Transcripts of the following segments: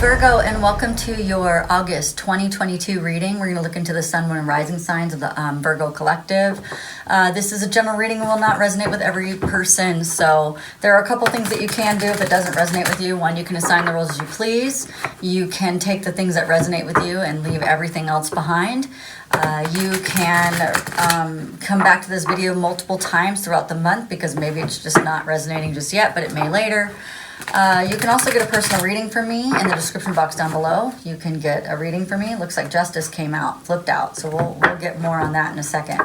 Virgo, and welcome to your August 2022 reading. We're going to look into the sun, moon, and rising signs of the Virgo collective. This is a general reading and will not resonate with every person. So there are a couple things that you can do if it doesn't resonate with you. One, you can assign the rules as you please. You can take the things that resonate with you and leave everything else behind. You can come back to this video multiple times throughout the month because maybe it's just not resonating just yet, but it may later. You can also get a personal reading from me in the description box down below. You can get a reading from me. It looks like Justice came out, flipped out, so we'll get more on that in a second.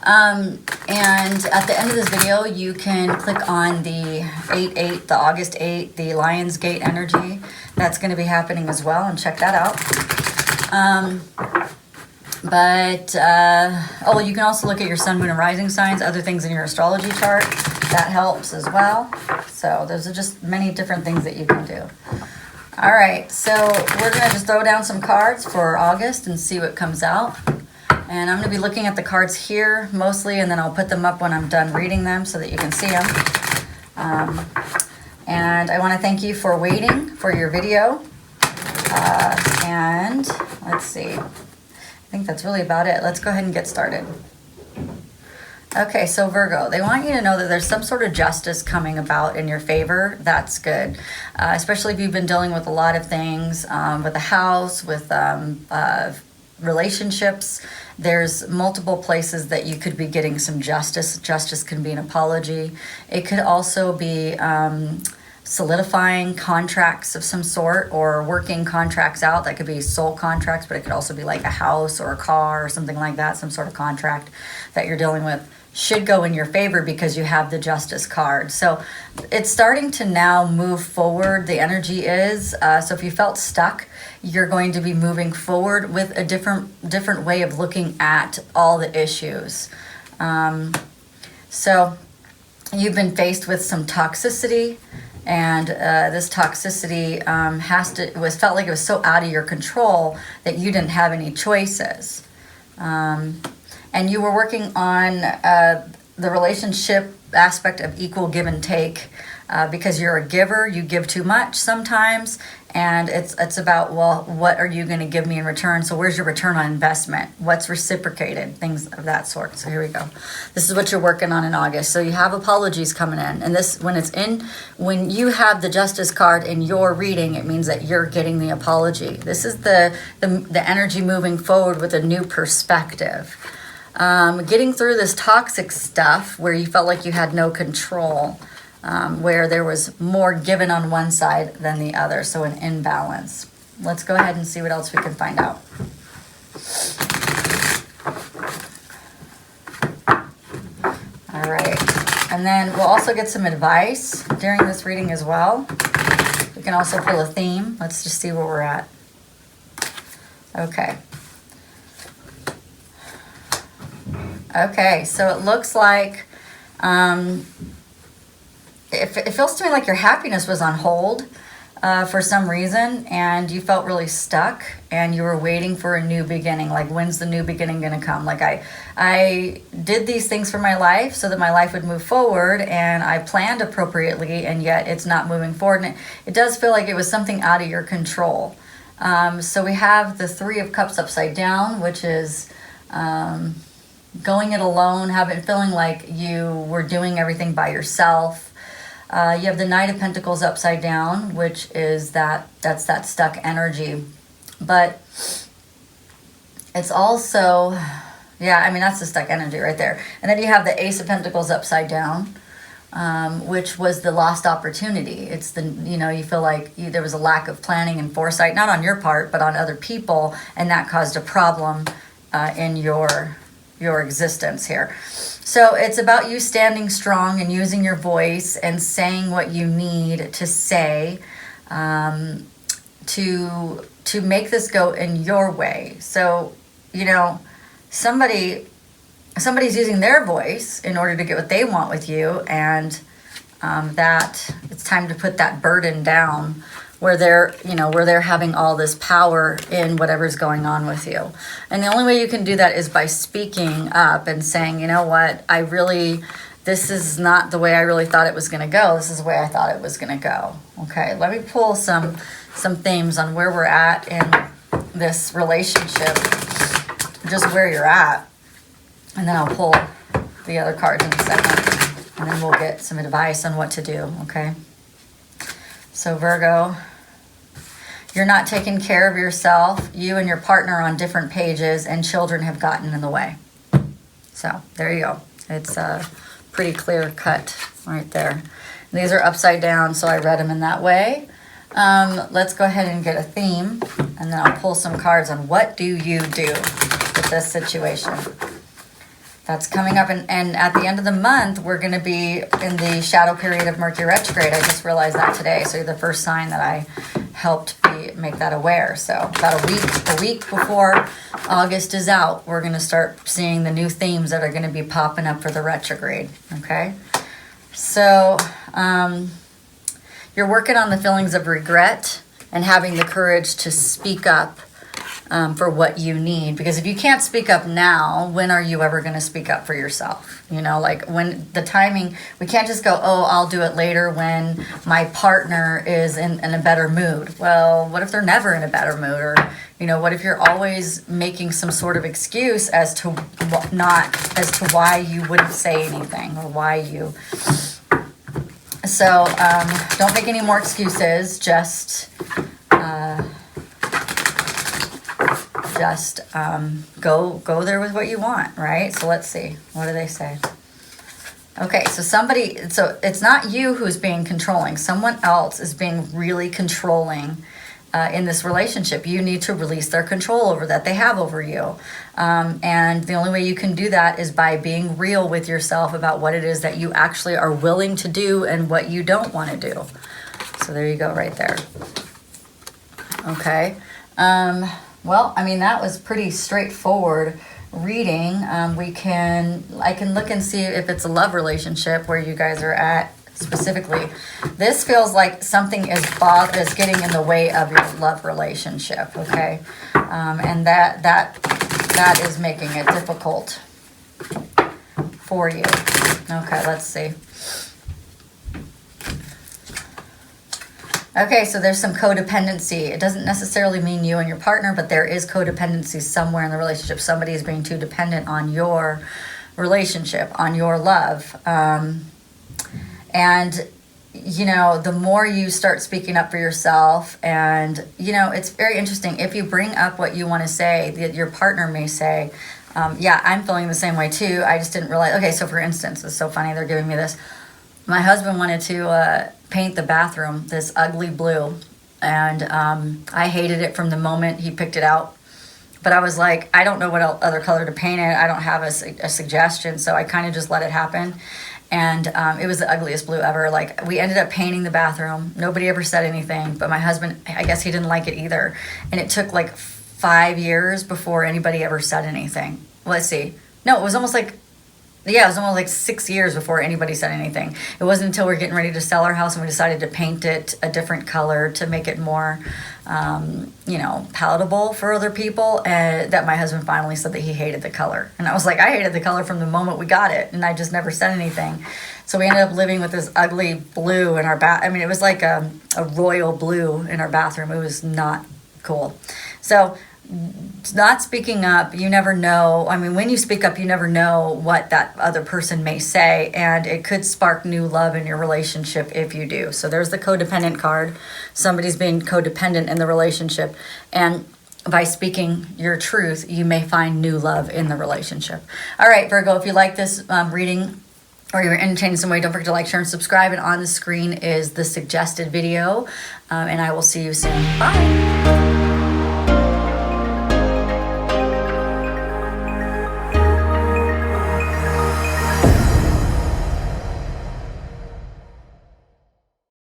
And at the end of this video, you can click on the 8/8, the August 8, the Lion's Gate energy. That's going to be happening as well, and check that out. You can also look at your sun, moon, and rising signs, other things in your astrology chart. That helps as well. So those are just many different things that you can do. All right, so we're going to just throw down some cards for August and see what comes out. And I'm going to be looking at the cards here mostly, and then I'll put them up when I'm done reading them so that you can see them. And I want to thank you for waiting for your video. And let's see. I think that's really about it. Let's go ahead and get started. Okay, so Virgo, they want you to know that there's some sort of justice coming about in your favor. That's good, especially if you've been dealing with a lot of things with the house, with relationships. There's multiple places that you could be getting some justice. Justice can be an apology. It could also be solidifying contracts of some sort or working contracts out. That could be soul contracts, but it could also be like a house or a car or something like that, some sort of contract that you're dealing with. Should go in your favor because you have the Justice card. So it's starting to now move forward. The energy is, so if you felt stuck, you're going to be moving forward with a different way of looking at all the issues. So you've been faced with some toxicity, and this toxicity felt like it was so out of your control that you didn't have any choices. And you were working on the relationship aspect of equal give and take because you're a giver. You give too much sometimes, and it's about, well, what are you going to give me in return? So where's your return on investment? What's reciprocated? Things of that sort. So here we go. This is what you're working on in August. So you have apologies coming in, and this when you have the Justice card in your reading, it means that you're getting the apology. This is the energy moving forward with a new perspective. Getting through this toxic stuff where you felt like you had no control, where there was more given on one side than the other, so an imbalance. Let's go ahead and see what else we can find out. All right, and then we'll also get some advice during this reading as well. We can also pull a theme. Let's just see where we're at. Okay, so it looks like it feels to me like your happiness was on hold for some reason, and you felt really stuck, and you were waiting for a new beginning. Like, when's the new beginning going to come? Like, I did these things for my life so that my life would move forward, and I planned appropriately, and yet it's not moving forward. And it does feel like it was something out of your control. So we have the Three of Cups upside down, which is going it alone, feeling like you were doing everything by yourself. You have the Knight of Pentacles upside down, which is that's that stuck energy. But it's also, that's the stuck energy right there. And then you have the Ace of Pentacles upside down, which was the lost opportunity. It's you feel like there was a lack of planning and foresight, not on your part, but on other people, and that caused a problem in your existence here. So it's about you standing strong and using your voice and saying what you need to say to make this go in your way. So, somebody's using their voice in order to get what they want with you, and that it's time to put that burden down where they're having all this power in whatever's going on with you. And the only way you can do that is by speaking up and saying, you know what, this is not the way I really thought it was going to go. This is the way I thought it was going to go. Okay, let me pull some themes on where we're at in this relationship, just where you're at. And then I'll pull the other cards in a second. And then we'll get some advice on what to do, okay? So Virgo, you're not taking care of yourself. You and your partner are on different pages, and children have gotten in the way. So there you go. It's a pretty clear cut right there. These are upside down, so I read them in that way. Let's go ahead and get a theme, and then I'll pull some cards on what do you do with this situation. That's coming up, and at the end of the month, we're going to be in the shadow period of Mercury retrograde. I just realized that today, so you're the first sign that I helped make that aware. So about a week before August is out, we're going to start seeing the new themes that are going to be popping up for the retrograde, okay? So you're working on the feelings of regret and having the courage to speak up for what you need, because if you can't speak up now, when are you ever going to speak up for yourself? You know, like when the timing, we can't just go, oh, I'll do it later when my partner is in a better mood. Well, what if they're never in a better mood? Or, you know, what if you're always making some sort of excuse as to why you wouldn't say anything, or why you... So don't make any more excuses. Just go there with what you want, right? So let's see. What do they say? Okay, so it's not you who's being controlling. Someone else is being really controlling in this relationship. You need to release their control over that they have over you. And the only way you can do that is by being real with yourself about what it is that you actually are willing to do and what you don't want to do. So there you go right there. Okay. Well, I mean, that was pretty straightforward reading. I can look and see if it's a love relationship where you guys are at specifically. This feels like something is getting in the way of your love relationship, okay? And that is making it difficult for you. Okay, let's see. Okay, so there's some codependency. It doesn't necessarily mean you and your partner, but there is codependency somewhere in the relationship. Somebody is being too dependent on your relationship, on your love. And, you know, the more you start speaking up for yourself, and, you know, it's very interesting. If you bring up what you want to say, that your partner may say, yeah, I'm feeling the same way too. I just didn't realize. Okay, so for instance, it's so funny they're giving me this. My husband wanted to paint the bathroom this ugly blue, and I hated it from the moment he picked it out. But I was like, I don't know what other color to paint it. I don't have a suggestion, so I kind of just let it happen. And it was the ugliest blue ever. Like, we ended up painting the bathroom. Nobody ever said anything, but my husband, I guess he didn't like it either. And it took like 5 years before anybody ever said anything. Let's see. No, it was almost like 6 years before anybody said anything. It wasn't until we're getting ready to sell our house and we decided to paint it a different color to make it more, palatable for other people, that my husband finally said that he hated the color. And I was like, I hated the color from the moment we got it, and I just never said anything. So we ended up living with this ugly blue in our it was like a royal blue in our bathroom. It was not cool. So not speaking up, you never know. I mean, when you speak up, you never know what that other person may say, and it could spark new love in your relationship if you do. So there's the codependent card. Somebody's being codependent in the relationship, and by speaking your truth, you may find new love in the relationship. All right, Virgo, if you like this reading, or you're entertained in some way, don't forget to like, share, and subscribe. And on the screen is the suggested video, and I will see you soon. Bye.